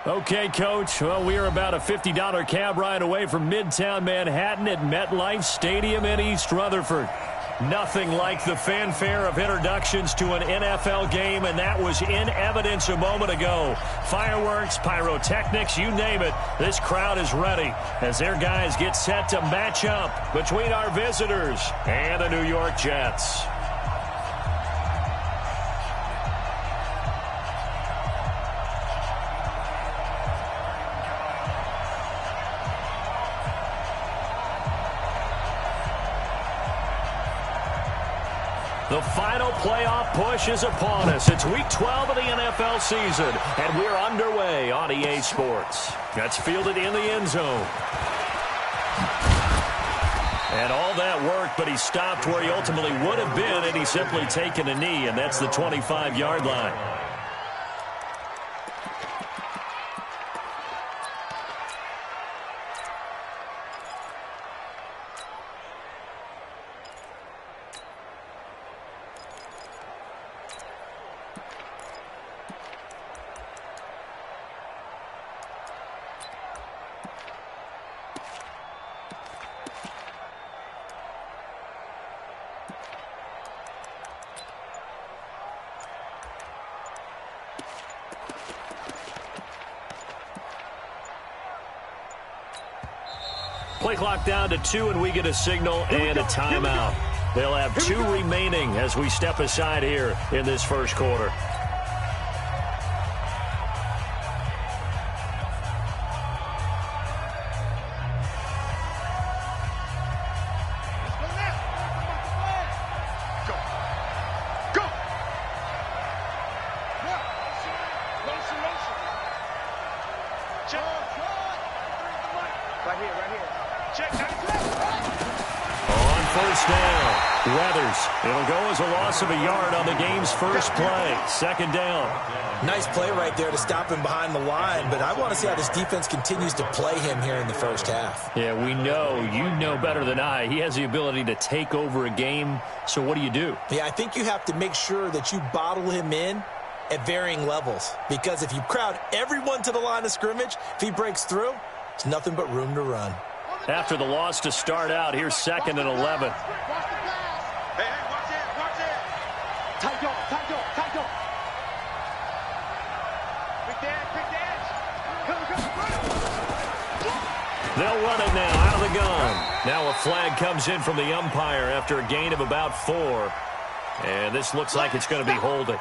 Okay, Coach. Well, we are about a $50 cab ride away from Midtown Manhattan at MetLife Stadium in East Rutherford. Nothing like the fanfare of introductions to an NFL game, and that was in evidence a moment ago. Fireworks, pyrotechnics, you name it. This crowd is ready as their guys get set to match up between our visitors and the New York Jets. The final playoff push is upon us. It's Week 12 of the NFL season, and we're underway on EA Sports. That's fielded in the end zone. And all that worked, but he stopped where he ultimately would have been, and he's simply taken a knee, and that's the 25-yard line. Play clock down to 2, and we get a signal and a timeout. They'll have 2 remaining as we step aside here in this first quarter. It'll go as a loss of a yard on the game's first play. Second down. Nice play right there to stop him behind the line, but I want to see how this defense continues to play him here in the first half. Yeah, we know. You know better than I. He has the ability to take over a game, so what do you do? Yeah, I think you have to make sure that you bottle him in at varying levels, because if you crowd everyone to the line of scrimmage, if he breaks through, it's nothing but room to run. After the loss to start out, here's 2nd and 11. They'll run it now out of the gun. Now a flag comes in from the umpire after a gain of about 4. And this looks like it's going to be holding.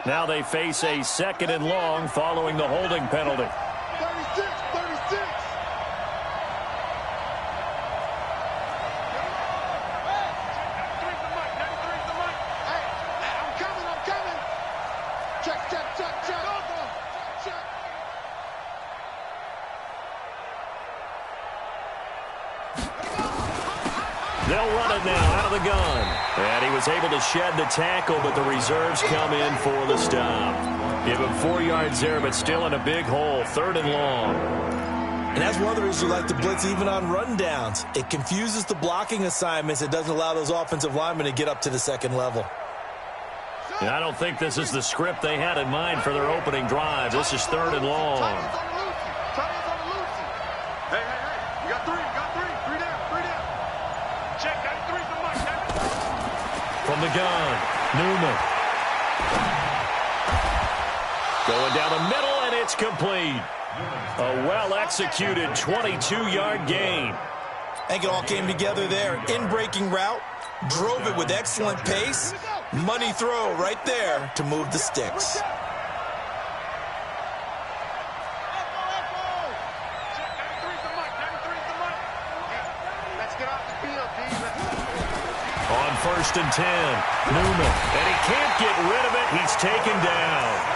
Now they face a 2nd and long following the holding penalty. 36. They'll run it now out of the gun. And he was able to shed the tackle, but the reserves come in for the stop. Give him 4 yards there, but still in a big hole. 3rd and long. And that's one of the reasons you like to blitz even on rundowns. It confuses the blocking assignments. It doesn't allow those offensive linemen to get up to the second level. And I don't think this is the script they had in mind for their opening drive. This is 3rd and long. From the gun, Newman. Going down the middle, and it's complete. A well-executed 22-yard gain. I think it all came together there. In-breaking route, drove it with excellent pace. Money throw right there to move the sticks. On 1st and 10, Newman. And he can't get rid of it. He's taken down.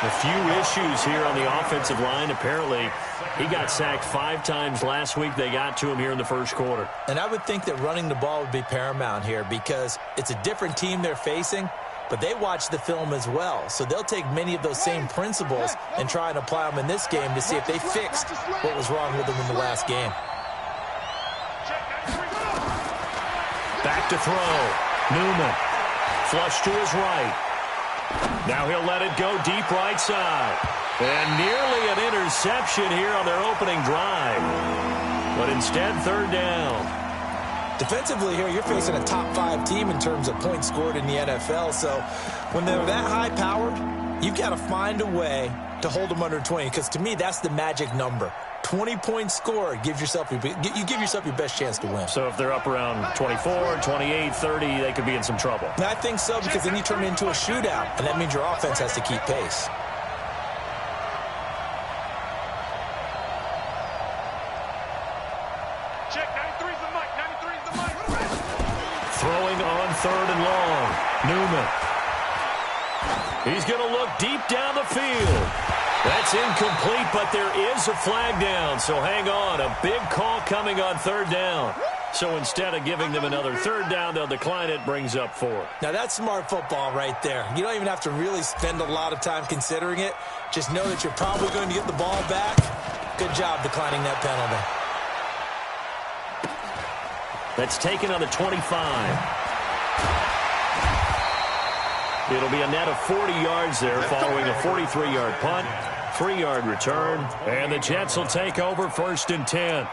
A few issues here on the offensive line. Apparently, he got sacked 5 times last week. They got to him here in the first quarter. And I would think that running the ball would be paramount here because it's a different team they're facing, but they watch the film as well. So they'll take many of those same principles and try and apply them in this game to see if they fixed what was wrong with them in the last game. Back Back to throw. Newman. Flush to his right. Now he'll let it go deep right side. And nearly an interception here on their opening drive. But instead, third down. Defensively here, you're facing a top 5 team in terms of points scored in the NFL. So when they're that high-powered, you've got to find a way to hold them under 20. Because to me, that's the magic number. 20 points scored, you give yourself your best chance to win. So if they're up around 24, 28, 30, they could be in some trouble. And I think so, because then you turn it into a shootout, and that means your offense has to keep pace. Check, 93's the mic, 93's the mic. Throwing on third and long. Newman. He's going to look deep down the field. That's incomplete, but there is a flag down, so hang on. A big call coming on third down. So instead of giving them another third down, they'll decline it, brings up 4. Now, that's smart football right there. You don't even have to really spend a lot of time considering it. Just know that you're probably going to get the ball back. Good job declining that penalty. That's taken on the 25. It'll be a net of 40 yards there following a 43-yard punt, 3-yard return, and the Jets will take over first and 10.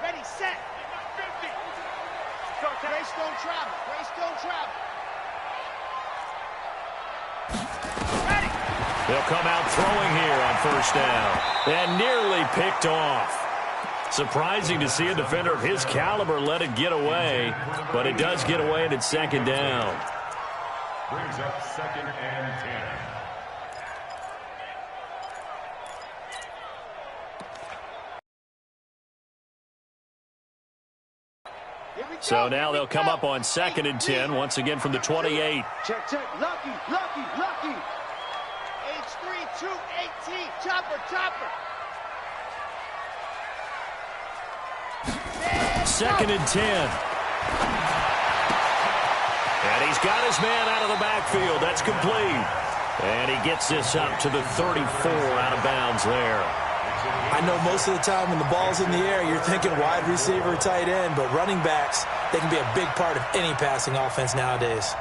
Ready, set. 50. Grace don't travel. Grace don't travel. Ready. They'll come out throwing here on first down. And nearly picked off. Surprising to see a defender of his caliber let it get away. But it does get away, and it's second down. Brings up second and 10. So now they'll come up on second and 10, once again from the 28. Check, check. Lucky, lucky, lucky. H3, 218. Chopper, chopper. Second and 10. And he's got his man out of the backfield. That's complete. And he gets this up to the 34 out of bounds there. I know most of the time when the ball's in the air, you're thinking wide receiver, tight end, but running backs, they can be a big part of any passing offense nowadays.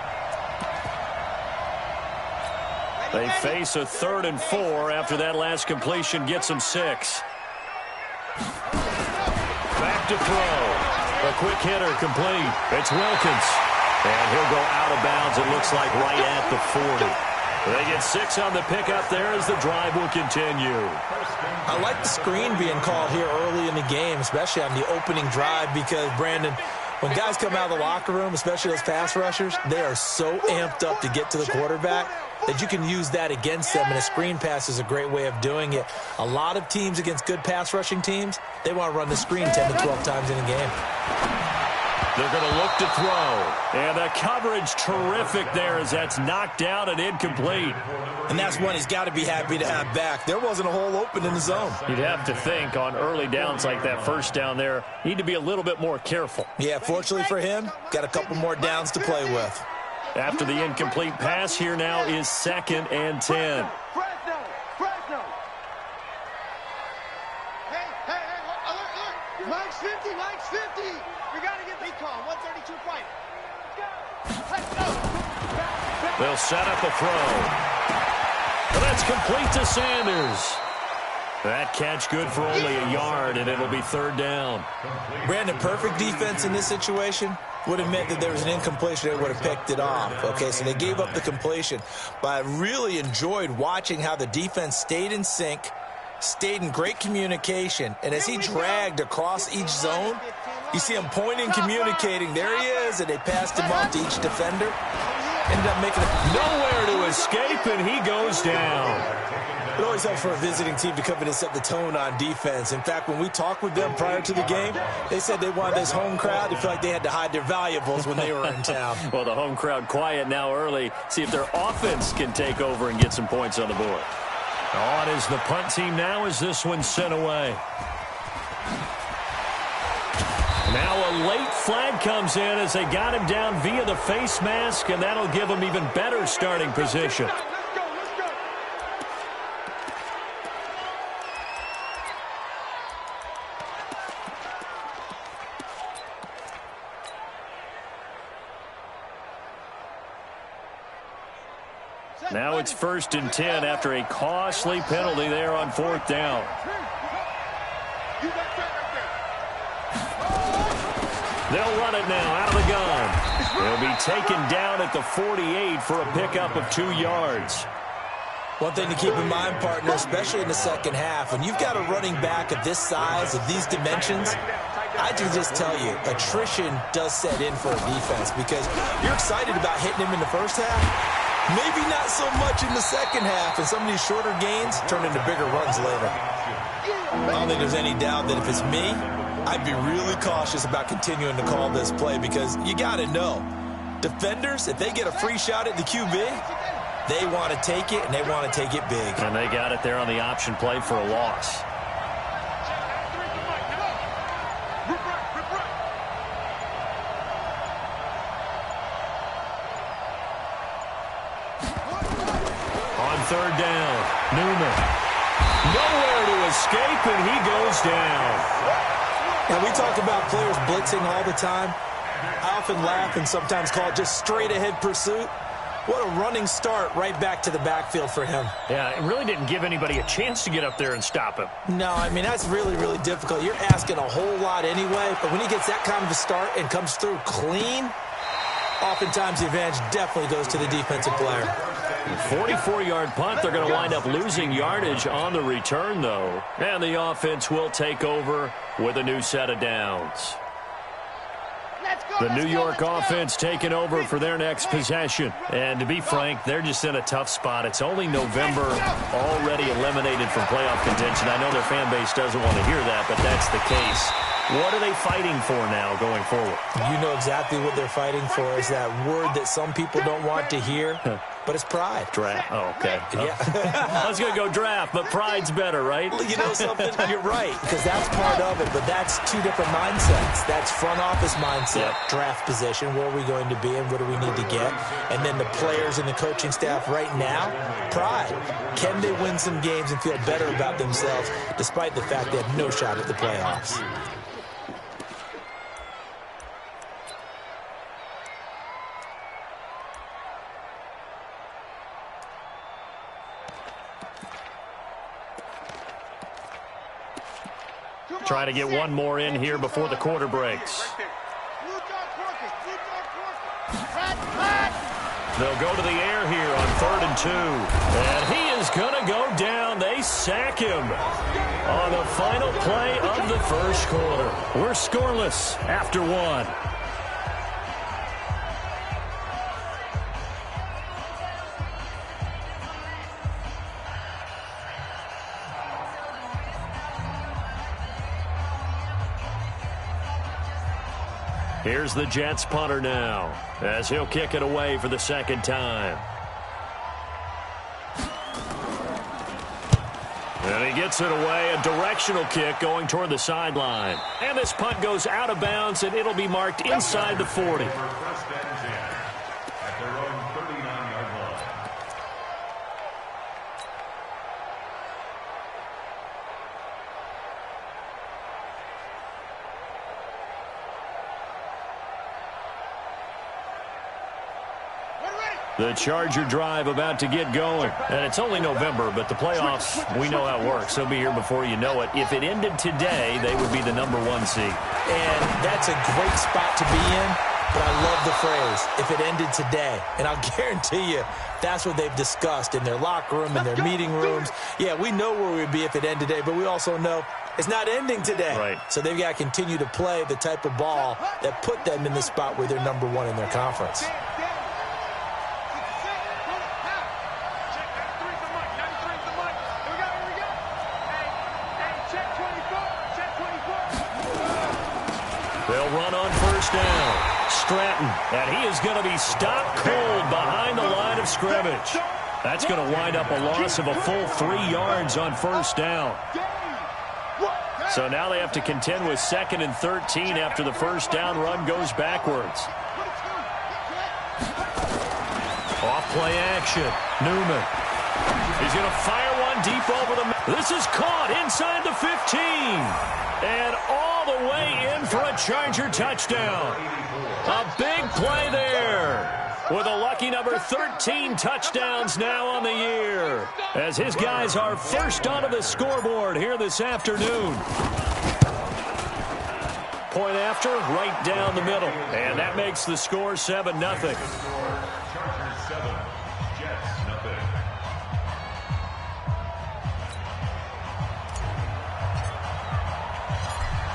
They face a 3rd and 4 after that last completion gets them 6. Back to throw. A quick hitter complete. It's Wilkins. And he'll go out of bounds, it looks like, right at the 40. They get 6 on the pickup there as the drive will continue. I like the screen being called here early in the game, especially on the opening drive, because, Brandon, when guys come out of the locker room, especially those pass rushers, they are so amped up to get to the quarterback that you can use that against them, and a screen pass is a great way of doing it. A lot of teams against good pass rushing teams, they want to run the screen 10 to 12 times in a game. They're going to look to throw. And the coverage terrific there as that's knocked down and incomplete. And that's one he's got to be happy to have back. There wasn't a hole open in the zone. You'd have to think on early downs like that first down there, need to be a little bit more careful. Yeah, fortunately for him, got a couple more downs to play with. After the incomplete pass, here now is 2nd and 10. Fresno, Fresno. Hey, alert. Mike's 50, Mike's 50. We got to get the call. 132 fight. Let's go. They'll set up a throw. But that's complete to Sanders. That catch good for only a yard, and it'll be 3rd down. Brandon, perfect defense in this situation would have meant that there was an incompletion. They would have picked it off. Okay, so they gave up the completion. But I really enjoyed watching how the defense stayed in sync, stayed in great communication, and as he dragged across each zone, you see him pointing, communicating. There he is, and they passed him off to each defender. Ended up making it nowhere to escape, and he goes down. It always helps for a visiting team to come in and set the tone on defense. In fact, when we talked with them prior to the game, they said they wanted this home crowd to feel like they had to hide their valuables when they were in town. Well, the home crowd quiet now early. See if their offense can take over and get some points on the board. On is the punt team now as this one's sent away. Now a late flag comes in as they got him down via the face mask, and that'll give him even better starting position. Now it's 1st and 10 after a costly penalty there on 4th down. They'll run it now out of the gun. They'll be taken down at the 48 for a pickup of 2 yards. One thing to keep in mind, partner, especially in the second half, when you've got a running back of this size, of these dimensions, I can just tell you, attrition does set in for a defense because you're excited about hitting him in the first half. Maybe not so much in the second half, and some of these shorter gains turn into bigger runs later. I don't think there's any doubt that if it's me, I'd be really cautious about continuing to call this play because you got to know, defenders, if they get a free shot at the QB, they want to take it, and they want to take it big. And they got it there on the option play for a loss. On 3rd down, Newman. Nowhere to escape, and he goes down. Now, we talk about players blitzing all the time. I often laugh and sometimes call it just straight-ahead pursuit. What a running start right back to the backfield for him. Yeah, it really didn't give anybody a chance to get up there and stop him. No, I mean, that's really, really difficult. You're asking a whole lot anyway, but when he gets that kind of a start and comes through clean, oftentimes the advantage definitely goes to the defensive player. 44-yard punt. They're going to wind up losing yardage on the return, though. And the offense will take over with a new set of downs. The New York offense taking over for their next possession. And to be frank, they're just in a tough spot. It's only November, already eliminated from playoff contention. I know their fan base doesn't want to hear that, but that's the case. What are they fighting for now going forward? You know exactly what they're fighting for is that word that some people don't want to hear, but it's pride. Draft. Oh, okay. Yeah. I was going to go draft, but pride's better, right? Well, you know something? You're right, because that's part of it, but that's two different mindsets. That's front office mindset, draft position, where are we going to be and what do we need to get? And then the players and the coaching staff right now, pride. Can they win some games and feel better about themselves despite the fact they have no shot at the playoffs? Try to get one more in here before the quarter breaks. They'll go to the air here on 3rd and 2. And he is going to go down. They sack him on the final play of the first quarter. We're scoreless after 1. Here's the Jets punter now, as he'll kick it away for the second time. And he gets it away, a directional kick going toward the sideline. And this punt goes out of bounds, and it'll be marked inside the 40. The Charger drive about to get going. And it's only November, but the playoffs, we know how it works. They'll be here before you know it. If it ended today, they would be the #1 seed. And that's a great spot to be in, but I love the phrase, if it ended today. And I'll guarantee you, that's what they've discussed in their locker room, in their meeting rooms. Yeah, we know where we'd be if it ended today, but we also know it's not ending today. Right. So they've got to continue to play the type of ball that put them in the spot where they're #1 in their conference. They'll run on first down. Stratton, and he is going to be stopped cold behind the line of scrimmage. That's going to wind up a loss of a full 3 yards on first down. So now they have to contend with 2nd and 13 after the first down run goes backwards. Off play action. Newman. He's going to fire one deep over the... This is caught inside the 15. And all the way in for a Charger touchdown. A big play there. With a lucky number 13 touchdowns now on the year. As his guys are first onto the scoreboard here this afternoon. Point after, right down the middle. And that makes the score 7-0. Chargers 7, Jets nothing.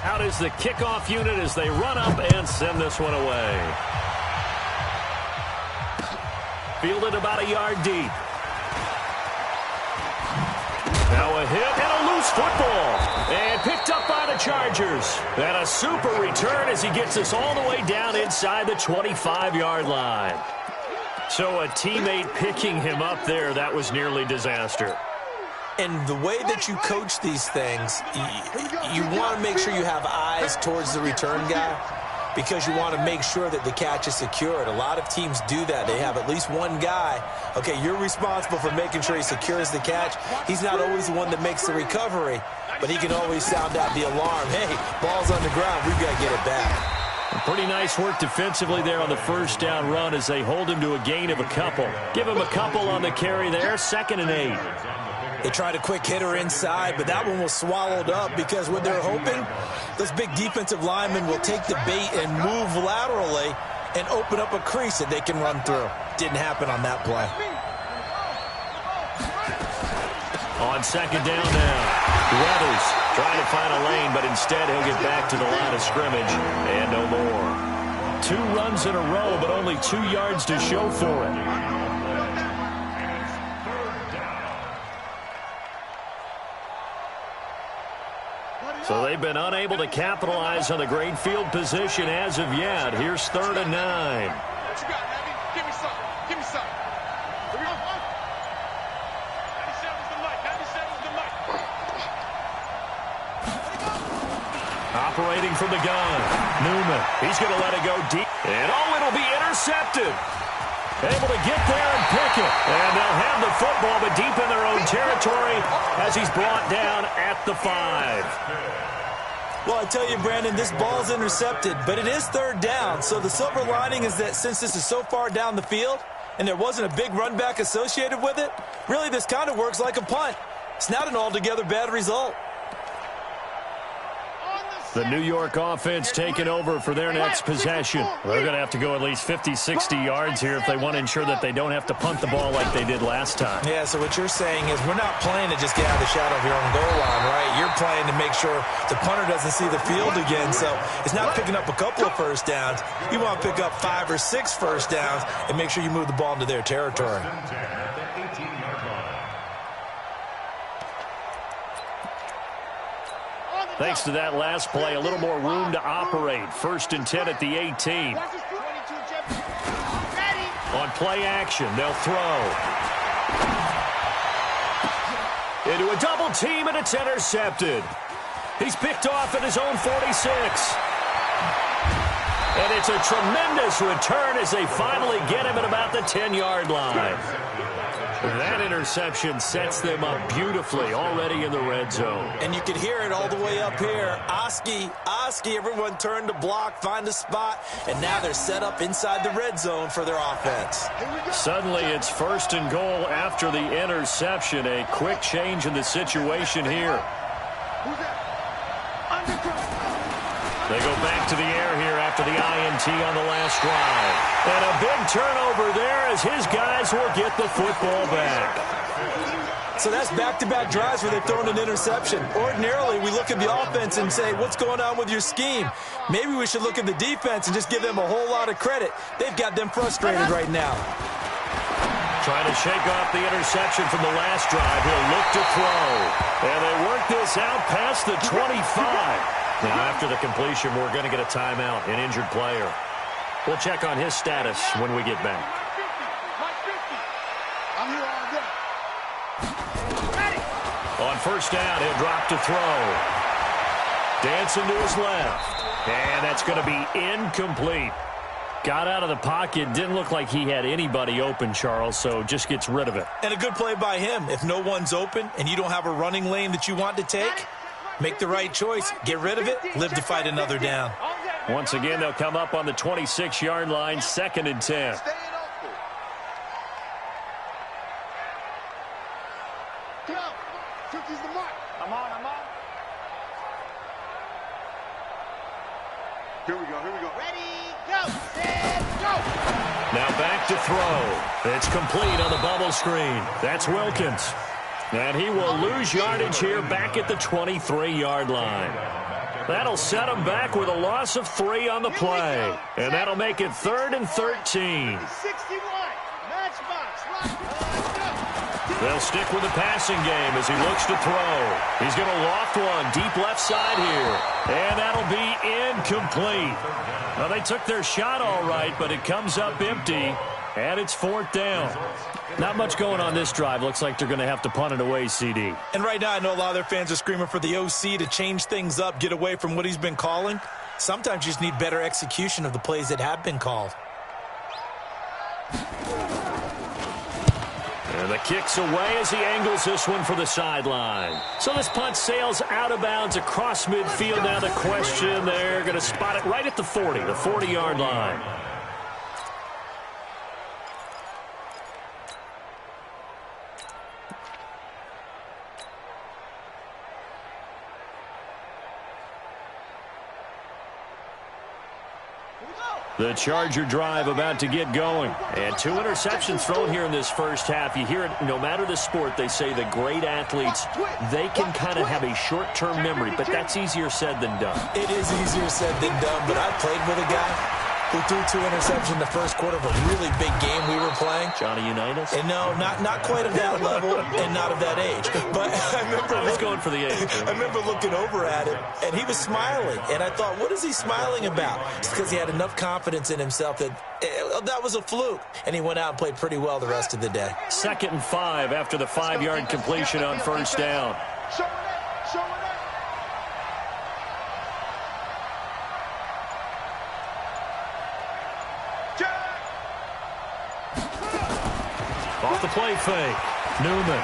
Out is the kickoff unit as they run up and send this one away. Fielded about a yard deep. Now a hit and a loose football. And picked up by the Chargers. And a super return as he gets us all the way down inside the 25-yard line. So a teammate picking him up there, that was nearly disaster. And the way that you coach these things, you want to make sure you have eyes towards the return guy because you want to make sure that the catch is secured. A lot of teams do that. They have at least one guy. Okay, you're responsible for making sure he secures the catch. He's not always the one that makes the recovery, but he can always sound out the alarm. Hey, ball's on the ground. We've got to get it back. Pretty nice work defensively there on the first down run as they hold him to a gain of a couple. Give him a couple on the carry there, 2nd and 8. They tried a quick hitter inside, but that one was swallowed up because what they're hoping, those big defensive linemen will take the bait and move laterally and open up a crease that they can run through. Didn't happen on that play. On 2nd down now, Weathers trying to find a lane, but instead he'll get back to the line of scrimmage and no more. 2 runs in a row, but only 2 yards to show for it. So they've been unable to capitalize on the great field position as of yet. Here's 3rd and 9. What you got, Abby? Give me something. Give me something. Here we go. 97's the mic. 97's the mic. Operating from the gun. Newman. He's going to let it go deep. And it'll be intercepted. Able to get there and pick it. And they'll have the football, but deep in their own territory as he's brought down at the 5. Well, I tell you, Brandon, this ball's intercepted, but it is 3rd down. So the silver lining is that since this is so far down the field and there wasn't a big run back associated with it, really this kind of works like a punt. It's not an altogether bad result. The New York offense taking over for their next possession. They're going to have to go at least 50, 60 yards here if they want to ensure that they don't have to punt the ball like they did last time. Yeah, so what you're saying is we're not playing to just get out of the shadow of your own goal line, right? You're playing to make sure the punter doesn't see the field again. So it's not picking up a couple of first downs. You want to pick up 5 or 6 first downs and make sure you move the ball into their territory. Thanks to that last play, a little more room to operate. 1st and 10 at the 18. On play action, they'll throw. Into a double team, and it's intercepted. He's picked off at his own 46. And it's a tremendous return as they finally get him at about the 10-yard line. That interception sets them up beautifully already in the red zone. And you can hear it all the way up here. Oski, everyone turned to block, find a spot, and now they're set up inside the red zone for their offense. Suddenly it's 1st and goal after the interception. A quick change in the situation here. They go back to the air here after the INT on the last drive. And a big turnover there as his guys will get the football back. So that's back-to-back drives where they've thrown an interception. Ordinarily, we look at the offense and say, what's going on with your scheme? Maybe we should look at the defense and just give them a whole lot of credit. They've got them frustrated right now. Trying to shake off the interception from the last drive. He'll look to throw. And they work this out past the 25. Now, after the completion, we're going to get a timeout, an injured player. We'll check on his status when we get back. On 1st down, he'll drop to throw. Dancing to his left. And that's going to be incomplete. Got out of the pocket. Didn't look like he had anybody open, Charles, so just gets rid of it. And a good play by him. If no one's open and you don't have a running lane that you want to take, make the right choice. Get rid of it. Live to fight another down. Once again, they'll come up on the 26-yard line, 2nd and 10. Here we go. Ready, go. Set, go. Now back to throw. It's complete on the bubble screen. That's Wilkins. And he will lose yardage here back at the 23-yard line. That'll set him back with a loss of 3 on the play. And that'll make it 3rd and 13. 61. Matchbox. They'll stick with the passing game as he looks to throw. He's going to loft one deep left side here. And that'll be incomplete. Well, they took their shot all right, but it comes up empty. And it's 4th down. Not much going on this drive. Looks like they're going to have to punt it away, CD. And right now I know a lot of their fans are screaming for the OC to change things up, get away from what he's been calling. Sometimes you just need better execution of the plays that have been called. And the kick's away as he angles this one for the sideline. So this punt sails out of bounds across midfield. Now the question, they're going to spot it right at the 40, the 40-yard line. The Charger drive about to get going. And 2 interceptions thrown here in this first half. You hear it, no matter the sport, they say the great athletes, they can kind of have a short-term memory, but that's easier said than done. It is easier said than done, but I played with a guy who threw 2 interceptions in the first quarter of a really big game we were playing. Johnny Unitas? And no, not quite of that level and not of that age. But I was going for the age. I remember looking over at him, and he was smiling. And I thought, what is he smiling about? It's because he had enough confidence in himself that that was a fluke. And he went out and played pretty well the rest of the day. 2nd and 5 after the 5-yard completion on 1st down. Off the play fake. Newman.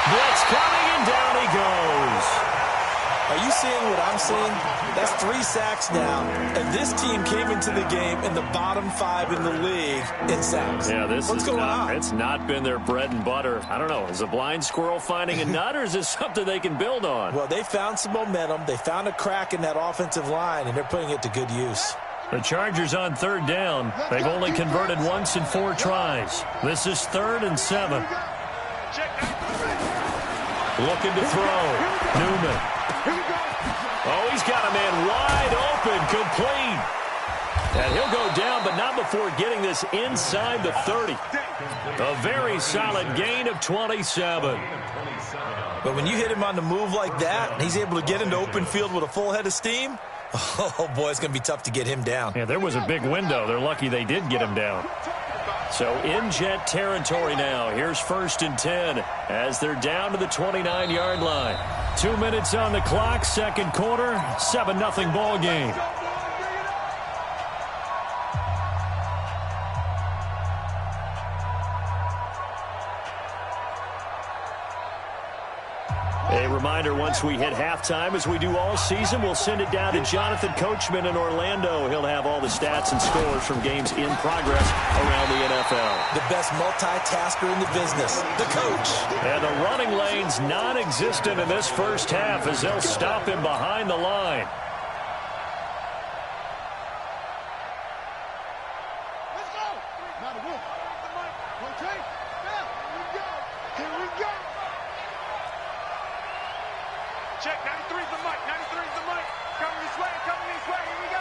Blitz coming, and down he goes. Are you seeing what I'm seeing? That's 3 sacks now. And this team came into the game in the bottom 5 in the league in sacks. Yeah, What's going on? It's not been their bread and butter. I don't know. Is a blind squirrel finding a nut, or is this something they can build on? Well, they found some momentum. They found a crack in that offensive line, and they're putting it to good use. The Chargers on 3rd down. They've only converted once in 4 tries. This is 3rd and 7. Looking to throw. Newman. Oh, he's got a man wide open, complete. And he'll go down, but not before getting this inside the 30. A very solid gain of 27. But when you hit him on the move like that, and he's able to get into open field with a full head of steam, oh, boy, it's going to be tough to get him down. Yeah, there was a big window. They're lucky they did get him down. So in Jet territory now. Here's 1st and 10 as they're down to the 29-yard line. 2 minutes on the clock, 2nd quarter, 7-0 ball game. A reminder, once we hit halftime, as we do all season, we'll send it down to Jonathan Coachman in Orlando. He'll have all the stats and scores from games in progress around the NFL. The best multitasker in the business, the coach. And the running lane's non-existent in this first half as they'll stop him behind the line. Check, 93's the mic, 93's the mic. Coming this way, here we go,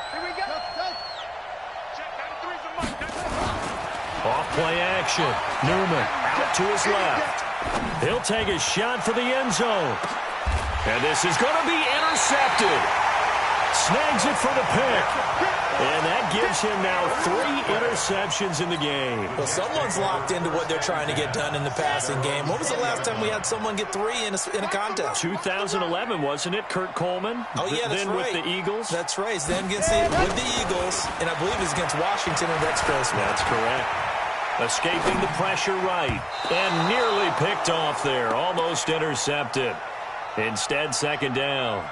here we go. Check, 93's the mic, 93's. Off play action. Newman out to his left. He'll take a shot for the end zone. And this is going to be intercepted. Snags it for the pick. And that gives him now 3 interceptions in the game. Well, someone's locked into what they're trying to get done in the passing game. When was the last time we had someone get 3 in a contest? 2011, wasn't it, Kurt Coleman? Oh, yeah, that's then right. Then with the Eagles? That's right. Then with the Eagles, and I believe it's against Washington and Rex Grossman. That's correct. Escaping the pressure right. And nearly picked off there. Almost intercepted. Instead, second down.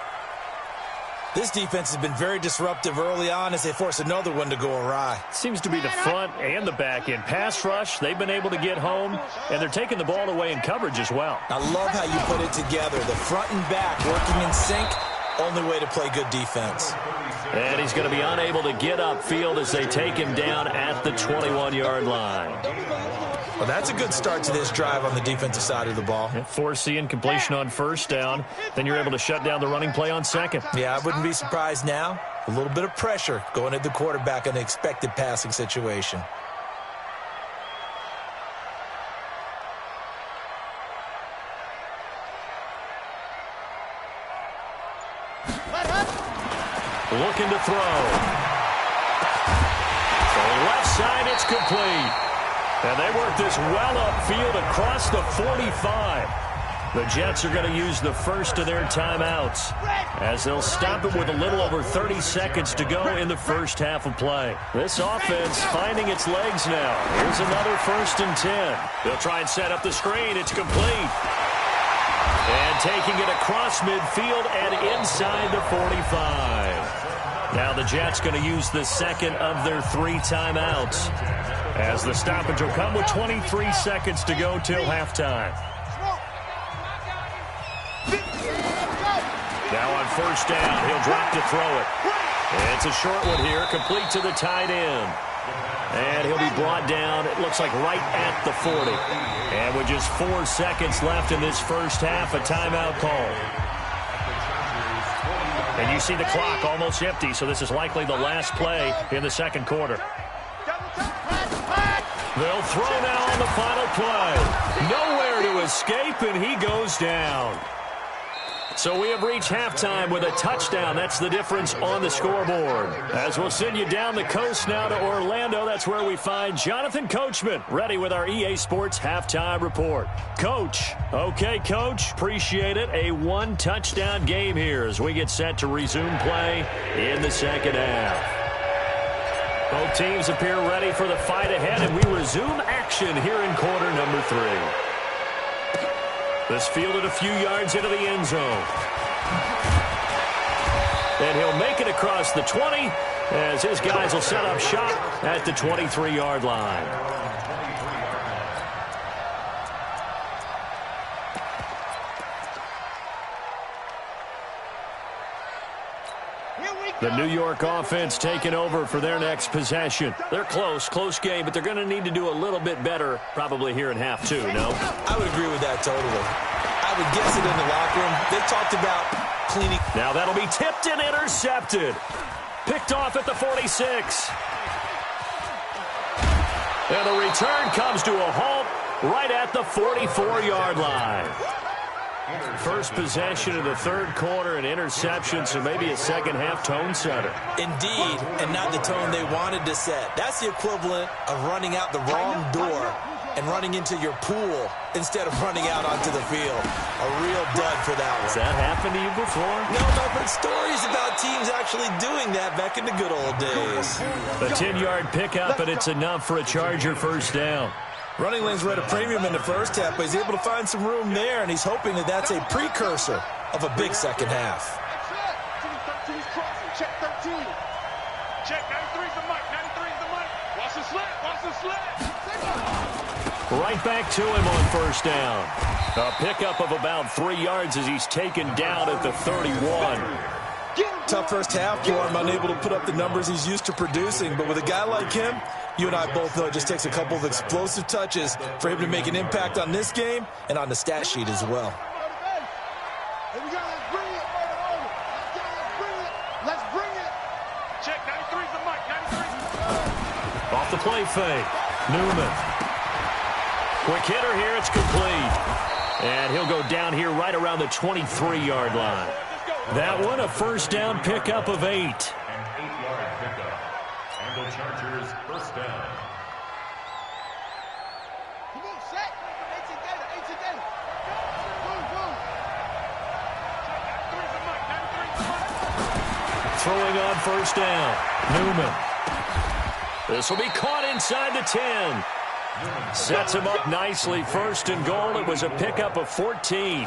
This defense has been very disruptive early on as they force another one to go awry. Seems to be the front and the back end. Pass rush, they've been able to get home, and they're taking the ball away in coverage as well. I love how you put it together. The front and back working in sync, only way to play good defense. And he's going to be unable to get upfield as they take him down at the 21-yard line. Well, that's a good start to this drive on the defensive side of the ball. Force the incompletion on first down. Then you're able to shut down the running play on second. Yeah, I wouldn't be surprised now. A little bit of pressure going at the quarterback in an expected passing situation. Looking to throw. So left side, it's complete. And they work this well upfield across the 45. The Jets are going to use the first of their timeouts as they'll stop it with a little over 30 seconds to go in the first half of play. This offense finding its legs now. Here's another 1st and 10. They'll try and set up the screen. It's complete. And taking it across midfield and inside the 45. Now the Jets going to use the second of their 3 timeouts as the stoppage will come with 23 seconds to go till halftime. Now on first down, he'll drop to throw it. It's a short one here, complete to the tight end. And he'll be brought down, it looks like right at the 40. And with just 4 seconds left in this first half, a timeout call. And you see the clock almost empty, so this is likely the last play in the second quarter. They'll throw now on the final play. Nowhere to escape, and he goes down. So we have reached halftime with a touchdown. That's the difference on the scoreboard. As we'll send you down the coast now to Orlando, that's where we find Jonathan Coachman, ready with our EA Sports halftime report. Coach. Okay, Coach. Appreciate it. A 1-touchdown game here as we get set to resume play in the second half. Both teams appear ready for the fight ahead, and we resume action here in quarter number 3. This fielded a few yards into the end zone. And he'll make it across the 20 as his guys will set up shop at the 23-yard line. The New York offense taking over for their next possession. They're close game, but they're going to need to do a little bit better probably here in half 2, no? I would agree with that totally. I would guess it in the locker room. They talked about cleaning. Now that'll be tipped and intercepted. Picked off at the 46. And the return comes to a halt right at the 44-yard line. First possession of the third quarter, an interception, so maybe a second-half tone setter. Indeed, and not the tone they wanted to set. That's the equivalent of running out the wrong door and running into your pool instead of running out onto the field. A real dud for that one. Has that happened to you before? No, I've heard stories about teams actually doing that back in the good old days. A 10-yard pickup, and it's enough for a Charger first down. Running lanes were at a premium in the first half, but he's able to find some room there, and he's hoping that that's a precursor of a big second half. Check 13. Check 93's the mic. 93's the mic. Watch the slip. Watch the slip. Right back to him on first down. A pickup of about 3 yards as he's taken down at the 31. Tough first half for him, unable to put up the numbers he's used to producing. But with a guy like him, you and I both know it just takes a couple of explosive touches for him to make an impact on this game and on the stat sheet as well. Let's bring it. Check 93's the mic. 93's. Off the play fake. Newman. Quick hitter here. It's complete. And he'll go down here right around the 23-yard line. That one a first down pickup of 8. An 8-yard pickup. And the Chargers first down. Come on, set. 8 together, 8 together. Move, move. Three's the mic, 93's the mic. Throwing on first down. Newman. This will be caught inside the 10. Sets him up nicely. First and goal. It was a pickup of 14.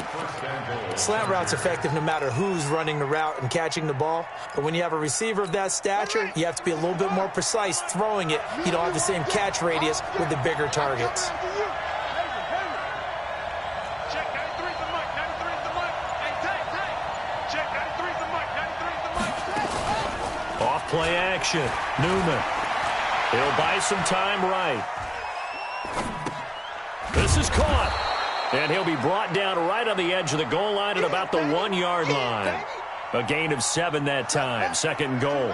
Slant route's effective no matter who's running the route and catching the ball. But when you have a receiver of that stature, you have to be a little bit more precise throwing it. You don't have the same catch radius with the bigger targets. Check, 93's the mic, 93's the mic. Hey, take. Check, 93's the mic, 93's the mic. Off play action. Newman. He'll buy some time right. This is caught. And he'll be brought down right on the edge of the goal line at about the 1-yard line. A gain of 7 that time. Second and goal.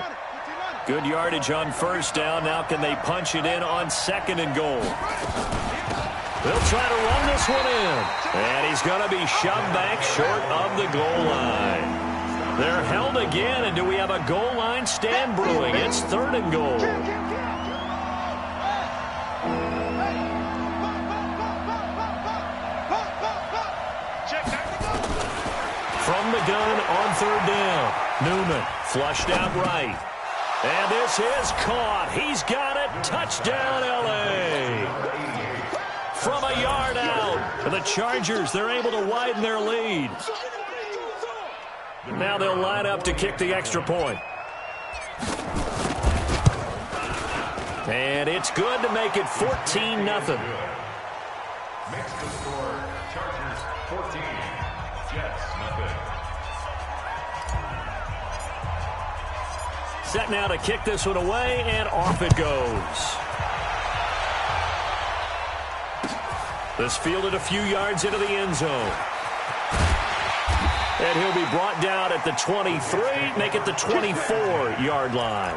Good yardage on first down. Now can they punch it in on second and goal? They'll try to run this one in. And he's going to be shoved back short of the goal line. They're held again, and do we have a goal line stand brewing? It's third and goal. From the gun on third down. Newman flushed out right. And this is caught. He's got it. Touchdown, L.A. From a yard out. The Chargers, they're able to widen their lead. Now they'll line up to kick the extra point. And it's good to make it 14-0. Makes the score. Chargers 14. Jets nothing. Set now to kick this one away, and off it goes. This fielded a few yards into the end zone. And he'll be brought down at the 23, make it the 24-yard line.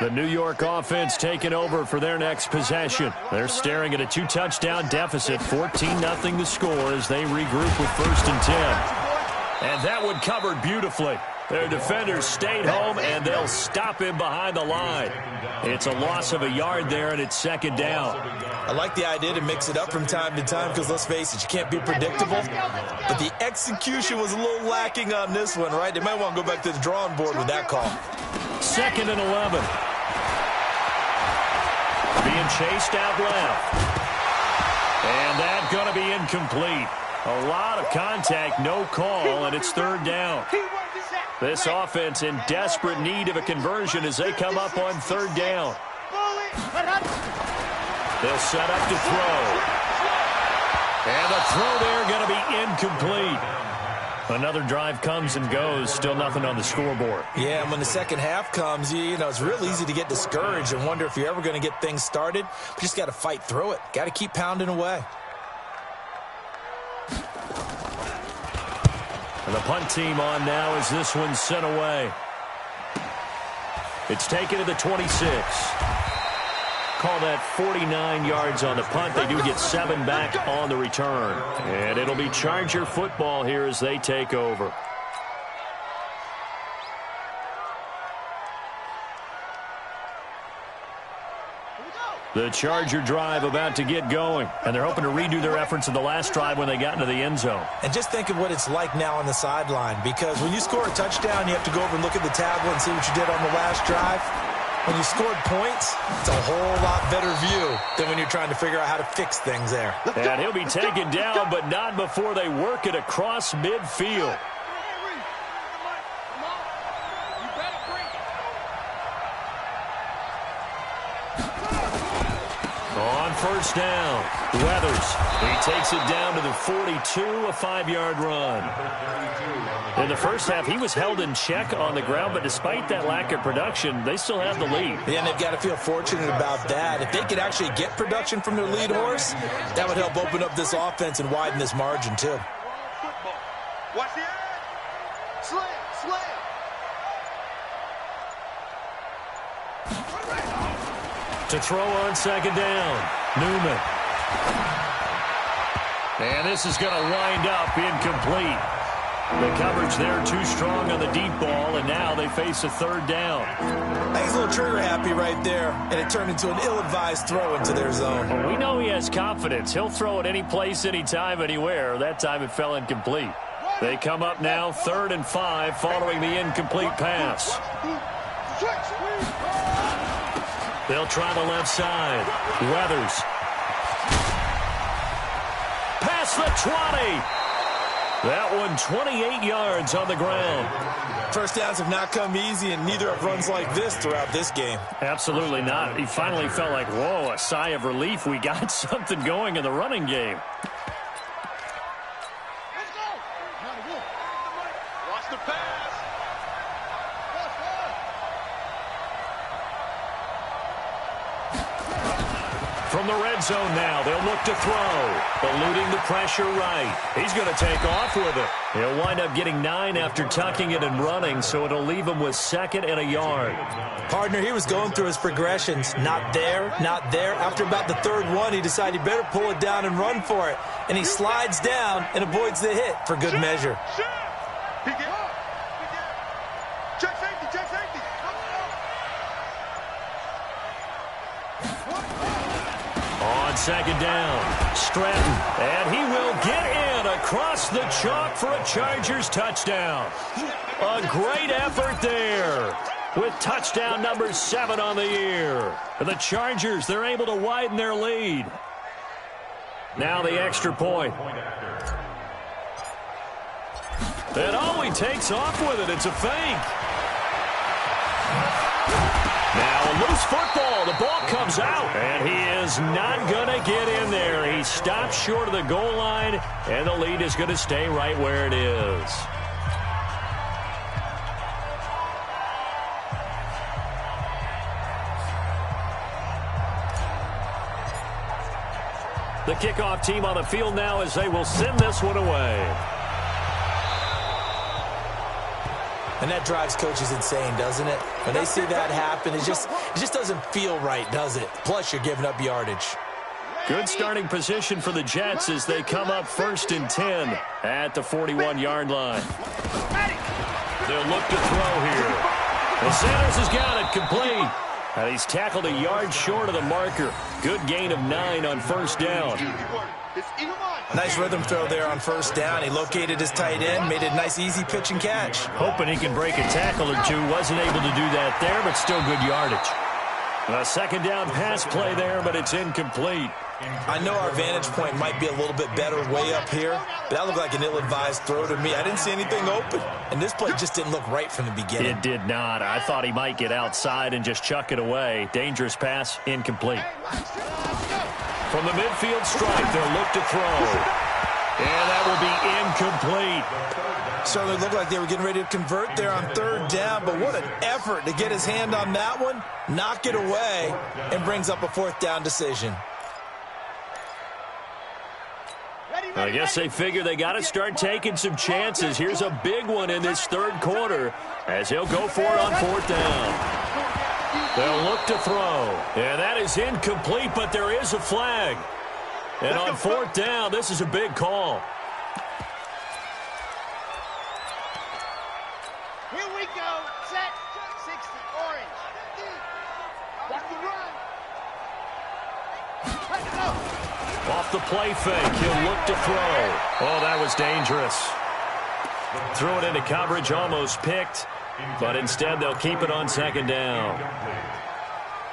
The New York offense taking over for their next possession. They're staring at a 2-touchdown deficit, 14-0 the score as they regroup with first and 10. And that one covered beautifully. Their defenders stayed home, and they'll stop him behind the line. It's a loss of a yard there, and it's second down. I like the idea to mix it up from time to time because, let's face it, you can't be predictable. But the execution was a little lacking on this one, right? They might want to go back to the drawing board with that call. Second and 11. Being chased out left. And that's going to be incomplete. A lot of contact, no call, and it's third down. This offense in desperate need of a conversion as they come up on third down. They'll set up to throw. And the throw there going to be incomplete. Another drive comes and goes, still nothing on the scoreboard. Yeah, and when the second half comes, you know, it's real easy to get discouraged and wonder if you're ever going to get things started. But you just got to fight through it. Got to keep pounding away. And the punt team on now as this one's sent away. It's taken to the 26. Call that 49 yards on the punt. They do get 7 back on the return. And it'll be Charger football here as they take over. The Charger drive about to get going. And they're hoping to redo their efforts in the last drive when they got into the end zone. And just think of what it's like now on the sideline. Because when you score a touchdown, you have to go over and look at the tablet and see what you did on the last drive. When you scored points, it's a whole lot better view than when you're trying to figure out how to fix things there. And he'll be taken down, but not before they work it across midfield. On first down. Weathers, he takes it down to the 42, a 5-yard run. In the first half, he was held in check on the ground, but despite that lack of production, they still have the lead. Yeah, and they've got to feel fortunate about that. If they could actually get production from their lead horse, that would help open up this offense and widen this margin, too. Watch the edge. Slam. To throw on second down, Newman. And this is going to wind up incomplete. The coverage there too strong on the deep ball, and now they face a third down. He's a little trigger happy right there, and it turned into an ill-advised throw into their zone. Well, we know he has confidence. He'll throw it any place, anytime, anywhere. That time it fell incomplete. They come up now 3rd and 5 following the incomplete pass. They'll try the left side. Weathers. Past the 20. That one 28 yards on the ground. First downs have not come easy, and neither have runs like this throughout this game. Absolutely not. He finally felt like, whoa, a sigh of relief. We got something going in the running game. Watch the pass. From the red zone now, they'll look to throw. Eluding the pressure right. He's going to take off with it. He'll wind up getting 9 after tucking it and running, so it'll leave him with 2nd and a yard. Partner, he was going through his progressions. Not there, not there. After about the 3rd one, he decided he better pull it down and run for it. And he slides down and avoids the hit for good measure. He get up. Check safety. On second down, Stratton, and he will get in across the chalk for a Chargers touchdown. A great effort there with touchdown number 7 on the year. The Chargers, they're able to widen their lead. Now the extra point. And he takes off with it. It's a fake. Now a loose football. The ball comes out. And he is not going to get in there. He stops short of the goal line, and the lead is going to stay right where it is. The kickoff team on the field now as they will send this one away. And that drives coaches insane, doesn't it? When they see that happen, it just doesn't feel right, does it? Plus, you're giving up yardage. Good starting position for the Jets as they come up 1st and 10 at the 41-yard line. They'll look to throw here. Well, Sanders has got it complete. And he's tackled a yard short of the marker. Good gain of 9 on 1st down. Nice rhythm throw there on 1st down. He located his tight end, made it a nice easy pitch and catch. Hoping he can break a tackle or two. Wasn't able to do that there, but still good yardage. A 2nd down pass play there, but it's incomplete. I know our vantage point might be a little bit better way up here, but that looked like an ill-advised throw to me. I didn't see anything open, and this play just didn't look right from the beginning. It did not. I thought he might get outside and just chuck it away. Dangerous pass, incomplete. From the midfield stripe, they'll look to throw. And that will be incomplete. Certainly looked like they were getting ready to convert there on 3rd down, but what an effort to get his hand on that one, knock it away, and brings up a 4th down decision. I guess they figure they got to start taking some chances. Here's a big one in this 3rd quarter as he'll go for it on 4th down. They'll look to throw. And that is incomplete, but there is a flag. And on 4th down, this is a big call. Here we go. Set. 60. Orange. Watch the run. Off the play fake, he'll look to throw. Oh, that was dangerous. Threw it into coverage, almost picked. But instead, they'll keep it on 2nd down.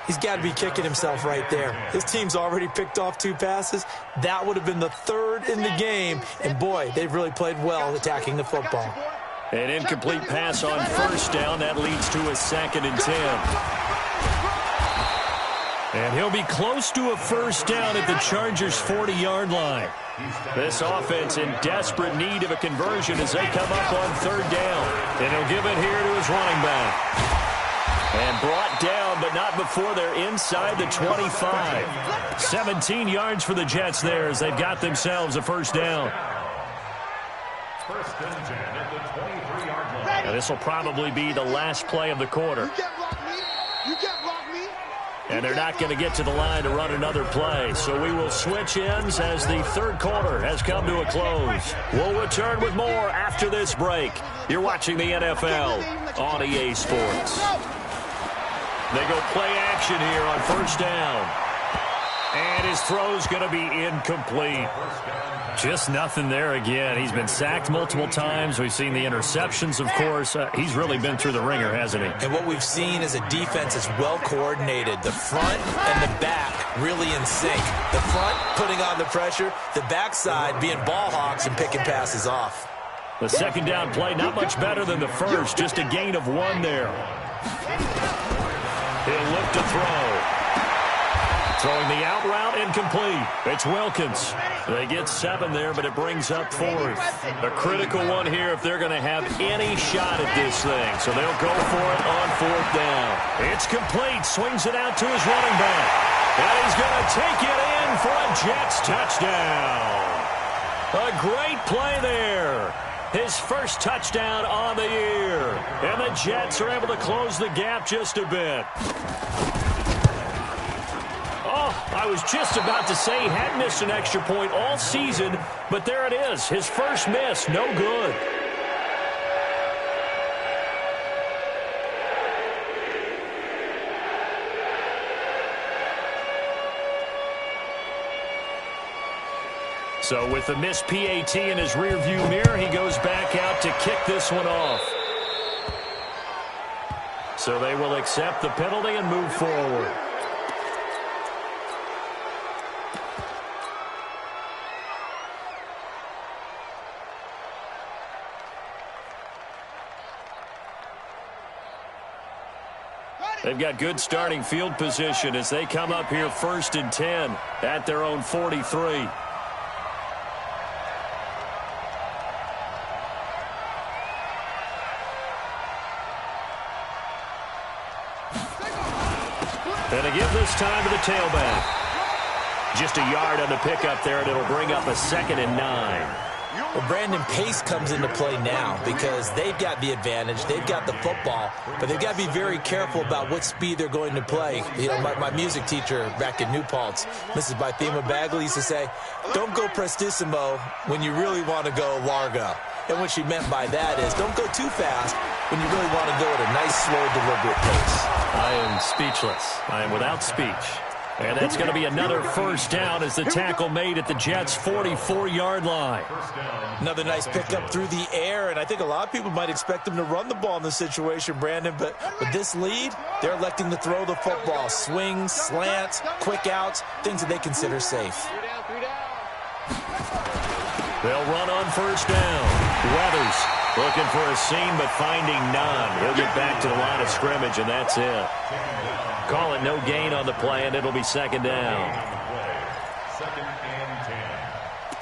He's got to be kicking himself right there. His team's already picked off 2 passes. That would have been the 3rd in the game. And, boy, they've really played well attacking the football. An incomplete pass on 1st down. That leads to a 2nd and 10. And he'll be close to a first down at the Chargers' 40-yard line. This offense in desperate need of a conversion as they come up on third down. And he'll give it here to his running back. And brought down, but not before they're inside the 25. 17 yards for the Jets there as they've got themselves a first down. First and 10 at the 23-yard line. Now, this will probably be the last play of the quarter. You can't block me. You can't block me. And they're not going to get to the line to run another play. So we will switch ends as the third quarter has come to a close. We'll return with more after this break. You're watching the NFL on EA Sports. They go play action here on first down. And his throw's going to be incomplete. Just nothing there again. He's been sacked multiple times. We've seen the interceptions, of course. He's really been through the ringer, hasn't he? And what we've seen is a defense that's well coordinated. The front and the back really in sync. The front putting on the pressure. The backside being ball hawks and picking passes off. The second down play, not much better than the first. Just a gain of 1 there. He'll look to throw. Throwing the out route, incomplete. It's Wilkins. They get 7 there, but it brings up 4th. A critical one here if they're going to have any shot at this thing. So they'll go for it on 4th down. It's complete. Swings it out to his running back. And he's going to take it in for a Jets touchdown. A great play there. His first touchdown on the year. And the Jets are able to close the gap just a bit. I was just about to say he hadn't missed an extra point all season, but there it is. His first miss, no good. So with the missed PAT in his rearview mirror, he goes back out to kick this one off. So they will accept the penalty and move forward. They've got good starting field position as they come up here first and 10 at their own 43. And they give this time to the tailback. Just a yard on the pickup there, and it'll bring up a 2nd and 9. Well, Brandon, pace comes into play now because they've got the advantage. They've got the football, but they've got to be very careful about what speed they're going to play. You know, my music teacher back in New Paltz, Mrs. Bythema Bagley, used to say, don't go prestissimo when you really want to go largo. And what she meant by that is don't go too fast when you really want to go at a nice, slow, deliberate pace. I am speechless. I am without speech. And that's going to be another first down as the tackle made at the Jets' 44-yard line. Another nice pickup through the air, and I think a lot of people might expect them to run the ball in this situation, Brandon, but with this lead, they're electing to throw the football. Swings, slants, quick outs, things that they consider safe. They'll run on first down. Weathers looking for a seam, but finding none. He'll get back to the line of scrimmage, and that's it. Call it no gain on the play, and it'll be 2nd down. 2nd and 10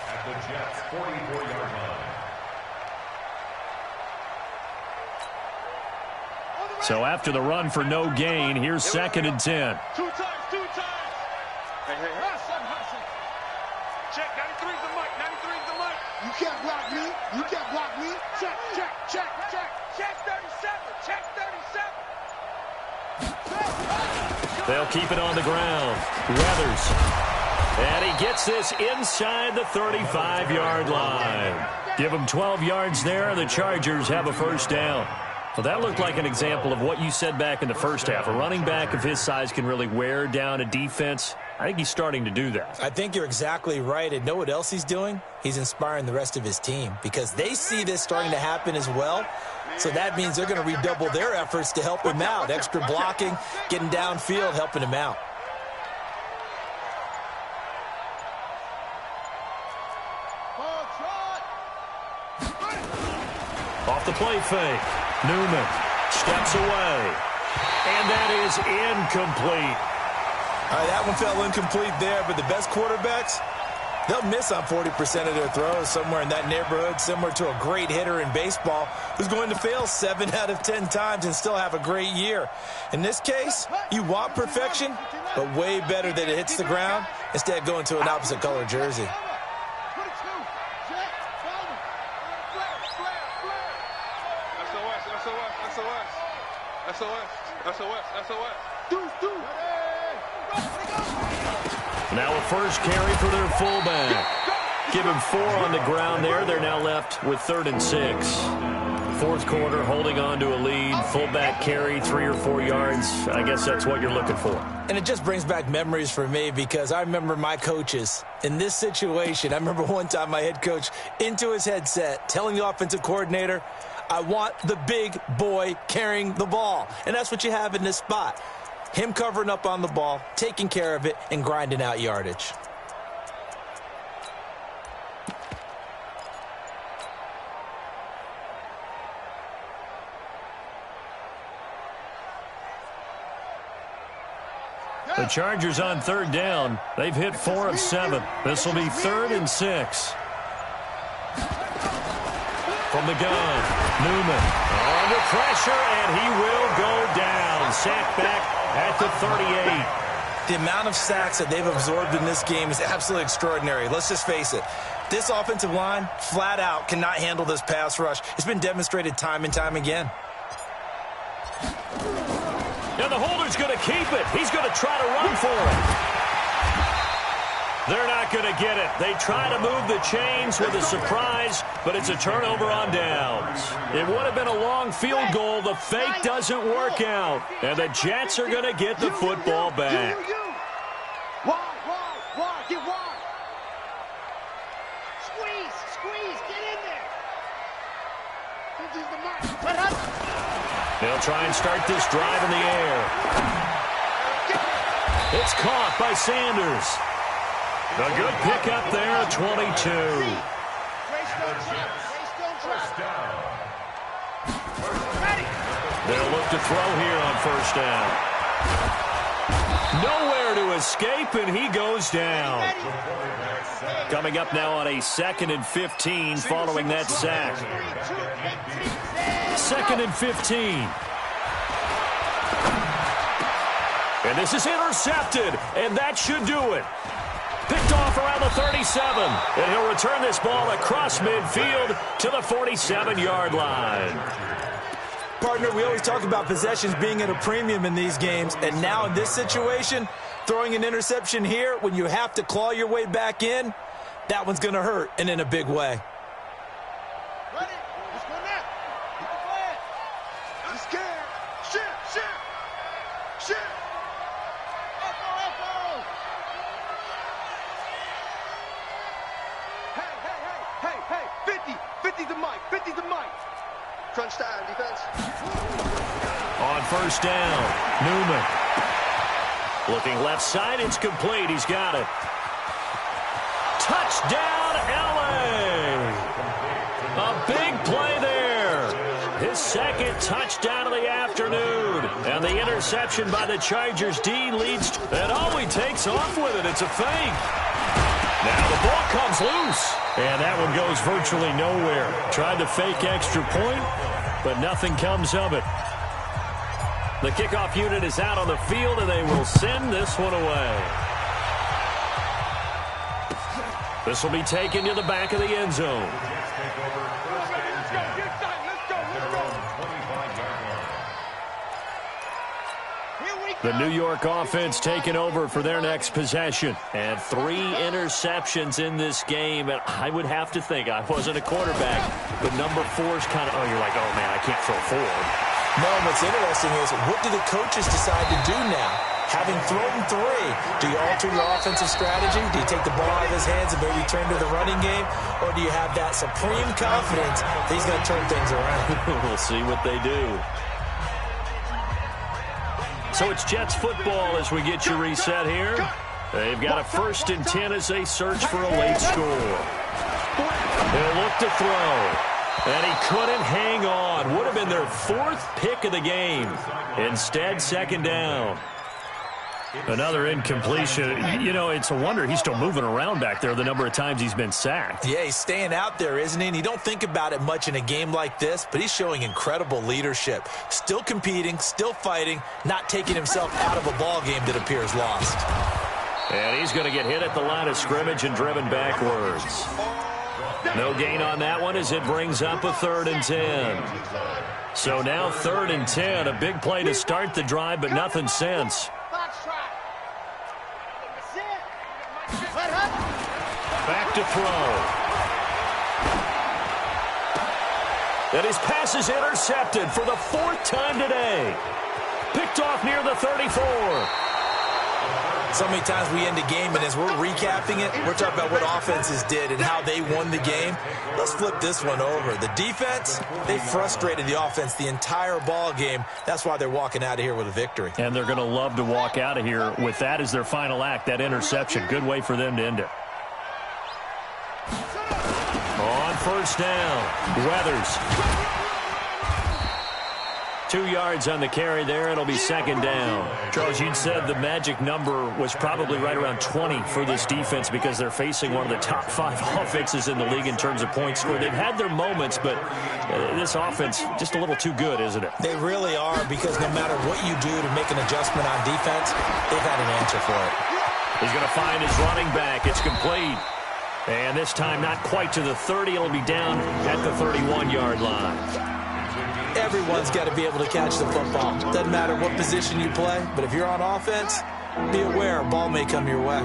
at the Jets' 44-yard line. So after the run for no gain, here's 2nd and 10. 2 times. Hey. Hustle. Check, 93's the mic. You can't block me. You can't block me. Check. Check 37. Check 37. They'll keep it on the ground. Weathers. And he gets this inside the 35-yard line. Give him 12 yards there, and the Chargers have a first down. Well, that looked like an example of what you said back in the first half. A running back of his size can really wear down a defense. I think he's starting to do that. I think you're exactly right. And know what else he's doing? He's inspiring the rest of his team because they see this starting to happen as well. So that means they're going to redouble their efforts to help him out. Extra blocking, getting downfield, helping him out. Off the play fake. Newman steps away. And that is incomplete. All right, that one fell incomplete there, but the best quarterbacks, they'll miss on 40% of their throws, somewhere in that neighborhood, similar to a great hitter in baseball who's going to fail 7 out of 10 times and still have a great year. In this case, you want perfection, but way better that it hits the ground instead of going to an opposite color jersey. Now a first carry for their fullback. Give him 4 on the ground there. They're now left with 3rd and 6. Fourth quarter, holding on to a lead. Fullback carry, 3 or 4 yards. I guess that's what you're looking for. And it just brings back memories for me because I remember my coaches in this situation. I remember one time my head coach into his headset telling the offensive coordinator, I want the big boy carrying the ball. And that's what you have in this spot. Him covering up on the ball, taking care of it, and grinding out yardage. The Chargers on 3rd down. They've hit 4 of 7. This will be 3rd and 6. From the gun, Newman under pressure, and he will go down. Sacked back at the 38. The amount of sacks that they've absorbed in this game is absolutely extraordinary. Let's just face it. This offensive line, flat out, cannot handle this pass rush. It's been demonstrated time and time again. And the holder's going to keep it. He's going to try to run for it. They're not going to get it. They try to move the chains with a surprise, but it's a turnover on downs. It would have been a long field goal. The fake doesn't work out. And the Jets are going to get the football back. Wide, get wide. Squeeze, get in there. Don't use the mark. They'll try and start this drive in the air. It's caught by Sanders. A good pickup there at 22. They'll look to throw here on 1st down. Nowhere to escape, and he goes down. Coming up now on a 2nd and 15 following that sack. 2nd and 15. And this is intercepted, and that should do it. Picked off around the 37, and he'll return this ball across midfield to the 47-yard line. Partner, we always talk about possessions being at a premium in these games, and now in this situation, throwing an interception here when you have to claw your way back in, that one's going to hurt, and in a big way. Ready? Let's go now. Keep the flag. I'm scared. Shit. Echo. Hey, 50 the mic. Crunch time, defense. On 1st down, Newman. Looking left side, it's complete. He's got it. Touchdown, L.A. A big play there. His 2nd touchdown of the afternoon. And the interception by the Chargers D leads. And all he takes off with it, it's a fake. Now the ball comes loose. And that one goes virtually nowhere. Tried to fake extra point, but nothing comes of it. The kickoff unit is out on the field, and they will send this one away. This will be taken to the back of the end zone. The New York offense taking over for their next possession. And 3 interceptions in this game. And I would have to think, I wasn't a quarterback, but number 4's kind of, you're like, oh, man, I can't throw 4. No, what's interesting is, what do the coaches decide to do now? Having thrown 3, do you alter your offensive strategy? Do you take the ball out of his hands and maybe turn to the running game? Or do you have that supreme confidence that he's going to turn things around? We'll see what they do. So it's Jets football as we get you reset here. They've got a 1st and 10 as they search for a late score. They'll look to throw. And he couldn't hang on. Would have been their 4th pick of the game. Instead, 2nd down. Another incompletion. You know, it's a wonder he's still moving around back there the number of times he's been sacked. Yeah, he's staying out there, isn't he? And you don't think about it much in a game like this, but he's showing incredible leadership. Still competing, still fighting, not taking himself out of a ball game that appears lost. And he's going to get hit at the line of scrimmage and driven backwards. No gain on that one as it brings up a 3rd and 10. So now 3rd and 10, a big play to start the drive, but nothing since. Back to throw. And his pass is intercepted for the 4th time today. Picked off near the 34. So many times we end a game, and as we're recapping it, we're talking about what offenses did and how they won the game. Let's flip this one over. The defense, they frustrated the offense the entire ball game. That's why they're walking out of here with a victory. And they're going to love to walk out of here with that as their final act, that interception. Good way for them to end it. On 1st down, Weathers. 2 yards on the carry there. It'll be 2nd down. Charles, you'd said the magic number was probably right around 20 for this defense because they're facing one of the top 5 offenses in the league in terms of points scored. They've had their moments, but this offense just a little too good, isn't it? They really are, because no matter what you do to make an adjustment on defense, they've had an answer for it. He's going to find his running back. It's complete. And this time not quite to the 30. It'll be down at the 31-yard line. Everyone's got to be able to catch the football. Doesn't matter what position you play, but if you're on offense, be aware a ball may come your way.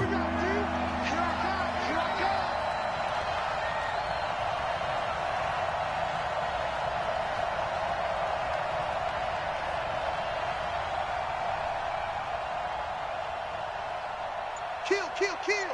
Kill, kill, kill.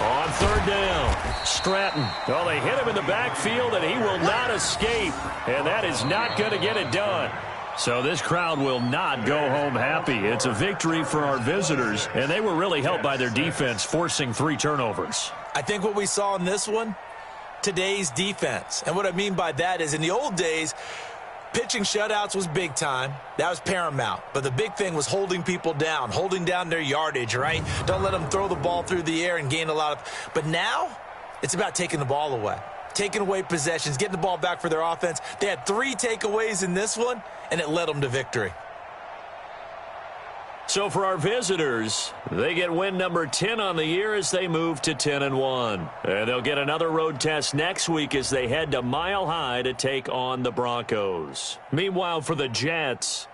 On 3rd down, Stratton. Well, they hit him in the backfield, and he will not escape. And that is not going to get it done. So this crowd will not go home happy. It's a victory for our visitors, and they were really helped by their defense, forcing 3 turnovers. I think what we saw in this one, today's defense. And what I mean by that is in the old days, pitching shutouts was big time. That was paramount. But the big thing was holding people down, holding down their yardage, right? Don't let them throw the ball through the air and gain a lot of... But now, it's about taking the ball away. Taking away possessions, getting the ball back for their offense. They had 3 takeaways in this one, and it led them to victory. So for our visitors, they get win number 10 on the year as they move to 10-1. And they'll get another road test next week as they head to Mile High to take on the Broncos. Meanwhile, for the Jets,